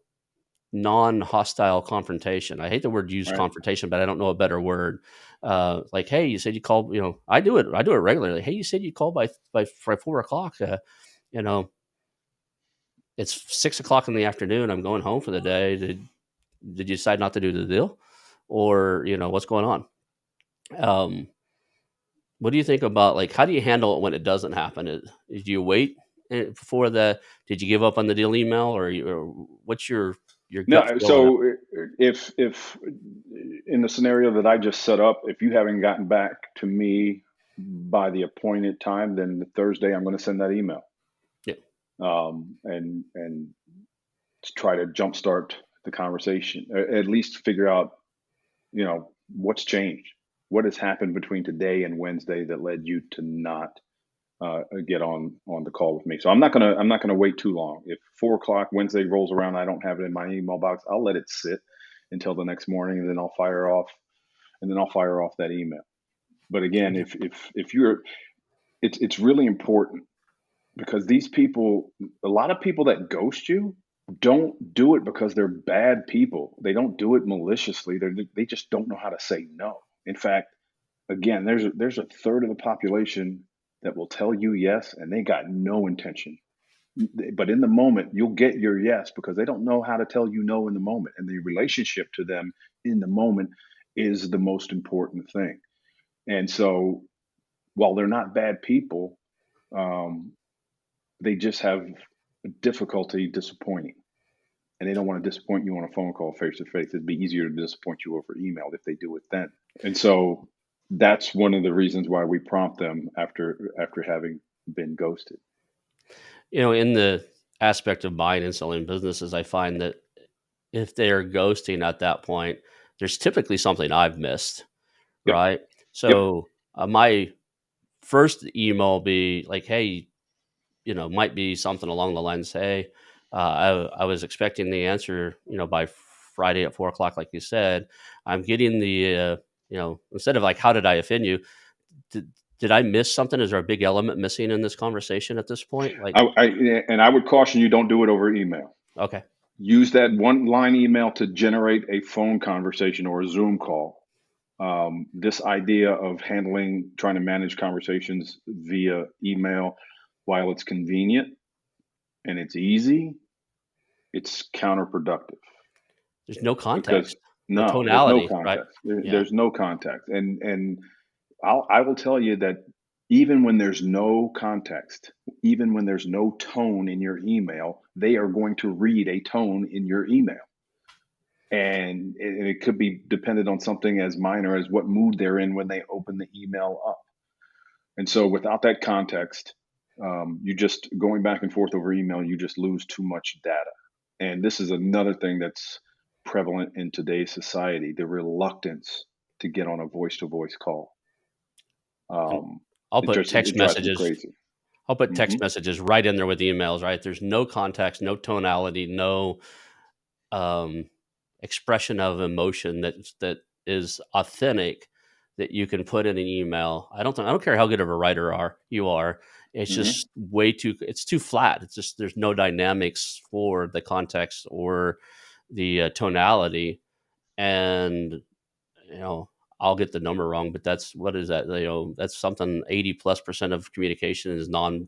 S1: non-hostile confrontation. I hate the word use
S2: Right?
S1: confrontation, but I don't know a better word. Like, hey, you said you called. I do it regularly. Hey, you said you called by 4 o'clock. You know, it's 6 o'clock in the afternoon. I'm going home for the day. Did you decide not to do the deal, or what's going on? Um, what do you think about, like, how do you handle it when it doesn't happen? Do you wait before the? Did you give up on the deal email, or what's your gut
S2: No,
S1: feel on it?
S2: so if in the scenario that I just set up, if you haven't gotten back to me by the appointed time, then Thursday I'm going to send that email,
S1: Yeah.
S2: and to try to jumpstart the conversation, at least figure out, what's changed, what has happened between today and Wednesday that led you to not get on the call with me. So I'm not gonna wait too long. If 4 o'clock Wednesday rolls around, I don't have it in my email box, I'll let it sit until the next morning, and then I'll fire off that email. But again, if you're, it's really important Because these people, a lot of people that ghost you don't do it because they're bad people. They don't do it maliciously. They just don't know how to say no. In fact, again, there's a third of the population that will tell you yes, and they got no intention. But in the moment, you'll get your yes because they don't know how to tell you no in the moment. And the relationship to them in the moment is the most important thing. And so while they're not bad people, um, they just have difficulty disappointing. And they don't want to disappoint you on a phone call face to face. It'd be easier to disappoint you over email if they do it then. And so that's one of the reasons why we prompt them after having been ghosted.
S1: In the aspect of buying and selling businesses, I find that if they're ghosting at that point, there's typically something I've missed,
S2: Yep.
S1: right?
S2: Yep.
S1: So my first email will be like, hey, might be something along the lines, hey, I was expecting the answer, by Friday at 4 o'clock, like you said. I'm getting the, instead of like, how did I offend you? Did I miss something? Is there a big element missing in this conversation at this point? Like,
S2: I would caution you, don't do it over email.
S1: okay.
S2: Use that one line email to generate a phone conversation or a Zoom call. This idea of trying to manage conversations via email, while it's convenient and it's easy, it's counterproductive
S1: There's no
S2: because
S1: context, no
S2: no, there's no
S1: tonality, right?
S2: context.
S1: Yeah.
S2: There's no context, and I will tell you that even when there's no context, even when there's no tone in your email, they are going to read a tone in your email. And it could be dependent on something as minor as what mood they're in when they open the email up. And so without that context, you just going back and forth over email, you just lose too much data. And this is another thing that's prevalent in today's society, the reluctance to get on a voice to voice call.
S1: And
S2: Um,
S1: I'll
S2: it
S1: put
S2: just
S1: text
S2: it drives me
S1: messages.
S2: crazy.
S1: I'll put
S2: Hmm.
S1: text messages right in there with emails, right? There's no context, no tonality, no um, expression of emotion that is authentic that you can put in an email. I don't care how good of a writer you are. It's
S2: Hmm.
S1: just it's too flat. It's just there's no dynamics for the context or the tonality, and you know I'll get the number wrong, but that's what is that? That's something 80+% of communication is non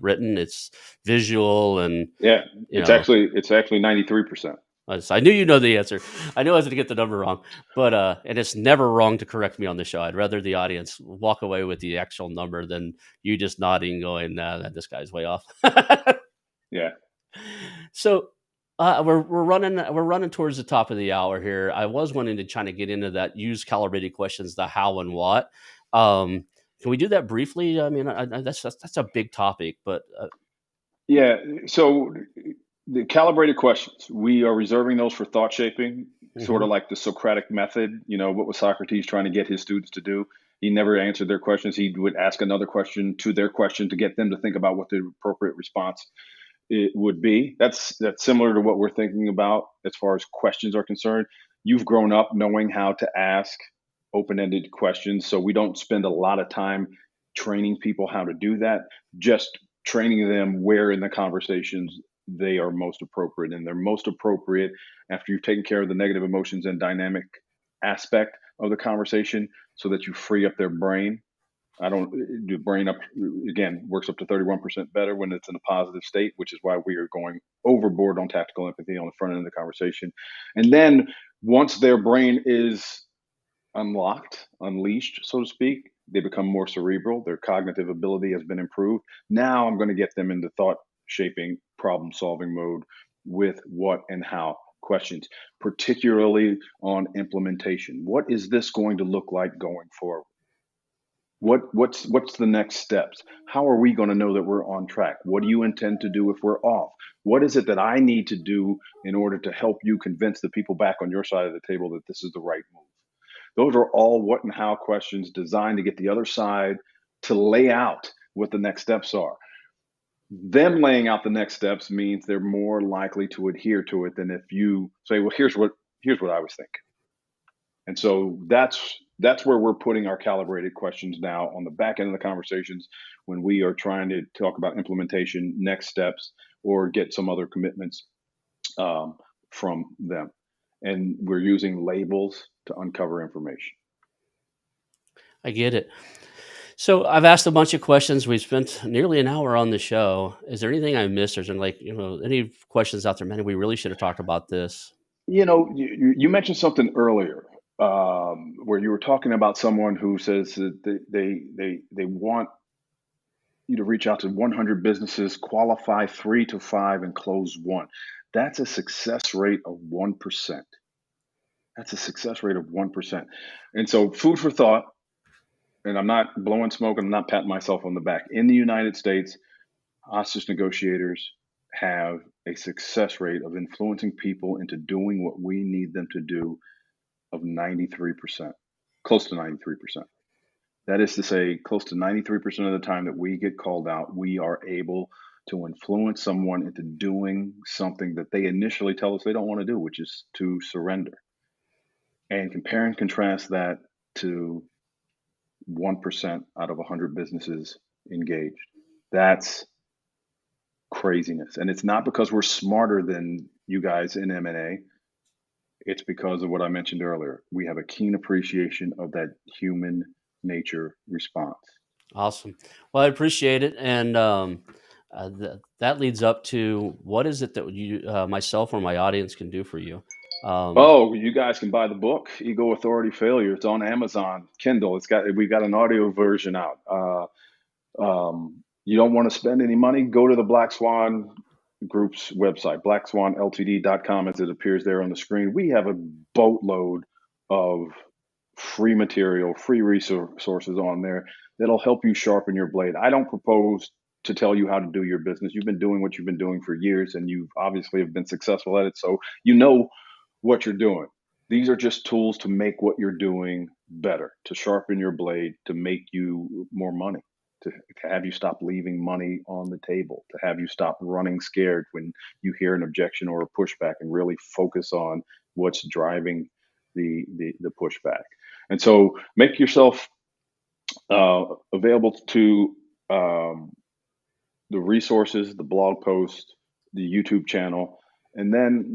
S1: written. It's visual, and
S2: Yeah,
S1: you know
S2: it's actually 93%.
S1: I knew you know the answer. I knew I was going to get the number wrong, but and it's never wrong to correct me on the show. I'd rather the audience walk away with the actual number than you just nodding, going, "Nah, this guy's way off."
S2: Yeah.
S1: So we're running towards the top of the hour here. I was wanting to kind of get into that use calibrated questions, the how and what. Can we do that briefly? I mean, that's a big topic, but
S2: Yeah. So the calibrated questions, we are reserving those for thought shaping, sort
S1: mhm.
S2: of like the Socratic method. What was Socrates trying to get his students to do? He never answered their questions. He would ask another question to their question to get them to think about what the appropriate response it would be. That's similar to what we're thinking about as far as questions are concerned. You've grown up knowing how to ask open-ended questions, so we don't spend a lot of time training people how to do that, just training them where in the conversations they are most appropriate. And they're most appropriate after you've taken care of the negative emotions and dynamic aspect of the conversation so that you free up their brain. I don't The brain up again works up to 31% better when it's in a positive state, which is why we are going overboard on tactical empathy on the front end of the conversation. And then once their brain is unlocked, unleashed, so to speak, they become more cerebral. Their cognitive ability has been improved. Now I'm going to get them into thought shaping, problem solving mode with what and how questions, particularly on implementation. What is this going to look like going forward? What's the next steps? How are we going to know that we're on track? What do you intend to do if we're off? What is it that I need to do in order to help you convince the people back on your side of the table that this is the right move? Those are all what and how questions designed to get the other side to lay out what the next steps are. Them laying out the next steps means they're more likely to adhere to it than if you say, "Well, here's what I was thinking." And so That's where we're putting our calibrated questions now on the back end of the conversations when we are trying to talk about implementation, next steps, or get some other commitments um, from them. And we're using labels to uncover information.
S1: I get it. So I've asked a bunch of questions. We've spent nearly an hour on the show. Is there anything I missed? Or is there any questions out there? Man, we really should have talked about this.
S2: You mentioned something earlier where you were talking about someone who says that they want you to reach out to 100 businesses, qualify 3 to 5, and close 1. That's a success rate of 1%. That's a success rate of 1%. And so, food for thought, and I'm not blowing smoke and I'm not patting myself on the back. In the United States, hostage negotiators have a success rate of influencing people into doing what we need them to do of 93%, close to 93%. That is to say, close to 93% of the time that we get called out, we are able to influence someone into doing something that they initially tell us they don't want to do, which is to surrender. And compare and contrast that to 1% out of 100 businesses engaged. That's craziness. And it's not because we're smarter than you guys in M&A. It's because of what I mentioned earlier. We have a keen appreciation of that human nature response.
S1: Awesome. Well, I appreciate it. And that leads up to what is it that you, myself or my audience can do for you?
S2: Oh, you guys can buy the book, Ego Authority Failure. It's on Amazon Kindle. We've got an audio version out. You don't want to spend any money, go to the Black Swan Group's website, blackswanltd.com, as it appears there on the screen. We have a boatload of free material, free resources on there that'll help you sharpen your blade. I don't propose to tell you how to do your business. You've been doing what you've been doing for years, and you obviously have been successful at it. So you know what you're doing. These are just tools to make what you're doing better, to sharpen your blade, to make you more money, to have you stop leaving money on the table, to have you stop running scared when you hear an objection or a pushback, and really focus on what's driving the pushback. And so make yourself available to the resources, the blog post, the YouTube channel. And then,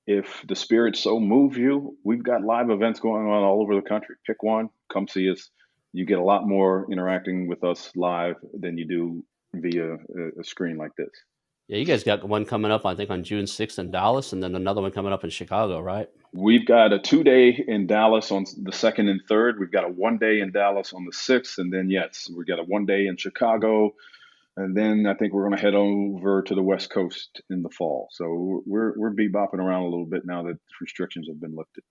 S2: if the spirit so moves you, we've got live events going on all over the country. Pick one, come see us. You get a lot more interacting with us live than you do via a screen like this.
S1: Yeah, you guys got one coming up, I think, on June 6th in Dallas, and then another one coming up in Chicago, right?
S2: We've got a 2-day in Dallas on the 2nd and 3rd. We've got a 1-day in Dallas on the 6th. And then, yes, we've got a 1-day in Chicago. And then I think we're going to head over to the West Coast in the fall. So we're bebopping around a little bit now that restrictions have been lifted.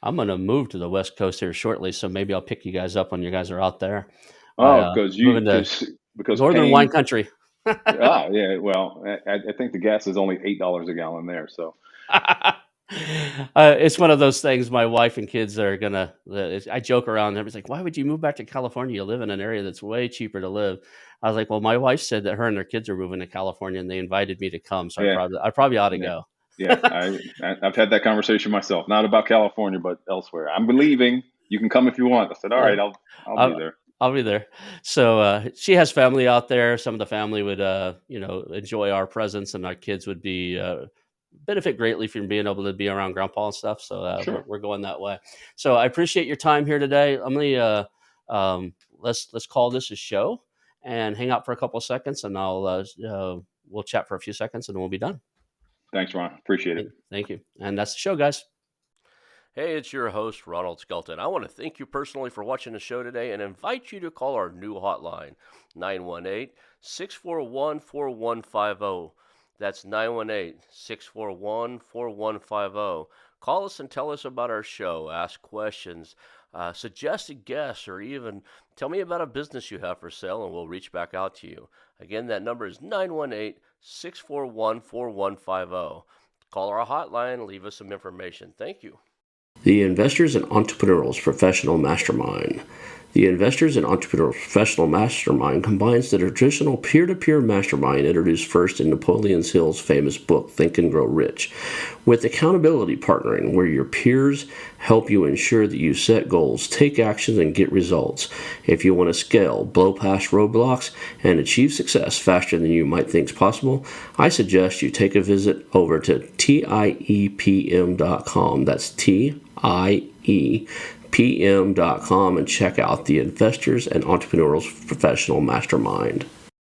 S1: I'm going to move to the West Coast here shortly, so maybe I'll pick you guys up when you guys are out there.
S2: Oh, moving
S1: to
S2: because
S1: Northern wine country.
S2: Yeah. Well, I think the gas is only $8 a gallon there. So
S1: it's one of those things. My wife and kids are gonna. I joke around. Everybody's like, "Why would you move back to California? You live in an area that's way cheaper to live." I was like, "Well, my wife said that her and their kids are moving to California, and they invited me to come. So
S2: yeah.
S1: I probably ought to go."
S2: Yeah, I've had that conversation myself. Not about California, but elsewhere. I'm leaving. You can come if you want. I said, all right, I'll be there.
S1: I'll be there. So she has family out there. Some of the family would, enjoy our presence, and our kids would be benefit greatly from being able to be around Grandpa and stuff. So
S2: Sure.
S1: we're going that way. So I appreciate your time here today. I'm gonna let's call this a show and hang out for a couple of seconds, and we'll chat for a few seconds, and then we'll be done.
S2: Thanks, Ron. Appreciate it.
S1: Thank you. And that's the show, guys.
S3: Hey, it's your host, Ronald Skelton. I want to thank you personally for watching the show today and invite you to call our new hotline, 918-641-4150. That's 918-641-4150. Call us and tell us about our show, ask questions, suggest a guest, or even tell me about a business you have for sale, and we'll reach back out to you. Again, that number is 918-641-4150. Call our hotline, leave us some information. Thank you.
S1: The Investors and Entrepreneurs Professional Mastermind. The Investors and Entrepreneurs Professional Mastermind combines the traditional peer-to-peer mastermind introduced first in Napoleon Hill's famous book, Think and Grow Rich, with accountability partnering, where your peers help you ensure that you set goals, take actions, and get results. If you want to scale, blow past roadblocks, and achieve success faster than you might think is possible, I suggest you take a visit over to TIEPM.com. That's TIEPM.com and check out the Investors and Entrepreneurs Professional Mastermind.